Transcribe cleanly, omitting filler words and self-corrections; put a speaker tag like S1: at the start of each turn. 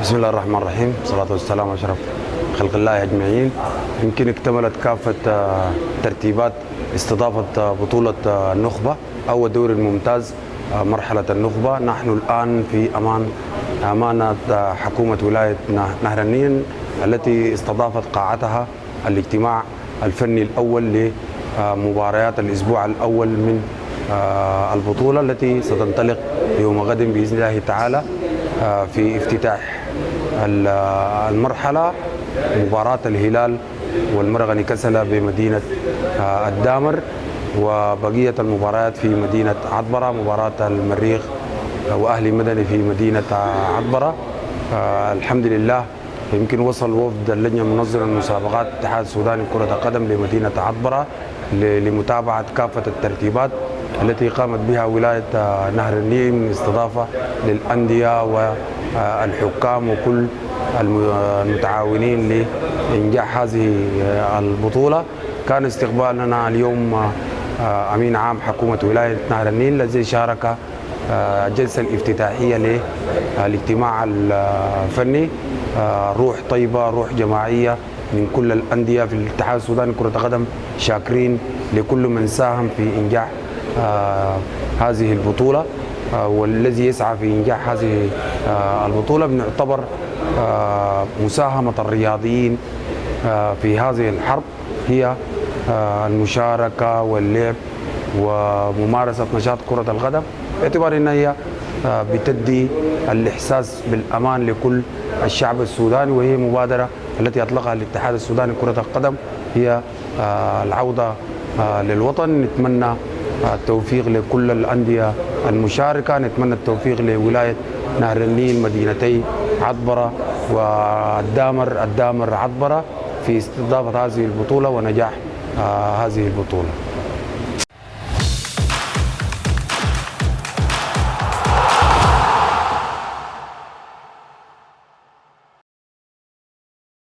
S1: بسم الله الرحمن الرحيم، والصلاة والسلام على أشرف خلق الله أجمعين. يمكن اكتملت كافة ترتيبات استضافة بطولة النخبة أو الدوري الممتاز مرحلة النخبة. نحن الآن في أمانة حكومة ولاية نهر النيل التي استضافت قاعتها الاجتماع الفني الأول لمباريات الأسبوع الأول من البطولة التي ستنطلق يوم غد بإذن الله تعالى. في افتتاح المرحلة مباراة الهلال والمرغني كسلة بمدينة الدامر، وبقية المباريات في مدينة عطبرة، مباراة المريخ وأهلي مدني في مدينة عطبرة. الحمد لله يمكن وصل وفد اللجنة المنظمة للمسابقات الاتحاد السوداني لكرة القدم لمدينة عطبرة لمتابعة كافة الترتيبات التي قامت بها ولاية نهر النيل من استضافة للأندية والحكام وكل المتعاونين لإنجاح هذه البطولة. كان استقبالنا اليوم أمين عام حكومة ولاية نهر النيل الذي شارك الجلسة الافتتاحية للاجتماع الفني. روح طيبة، روح جماعية من كل الأندية في الاتحاد السوداني لكرة القدم، شاكرين لكل من ساهم في إنجاح هذه البطولة، والذي يسعى في إنجاح هذه البطولة. بنعتبر مساهمة الرياضيين في هذه الحرب هي المشاركة واللعب وممارسة نشاط كرة القدم، باعتبار أن هي بتدي الإحساس بالأمان لكل الشعب السوداني، وهي مبادرة التي أطلقها الاتحاد السوداني لكرة القدم هي العودة للوطن. نتمنى التوفيق لكل الأندية المشاركة، نتمنى التوفيق لولاية نهر النيل مدينتي عطبرة والدامر عطبرة في استضافة هذه البطولة ونجاح هذه البطولة.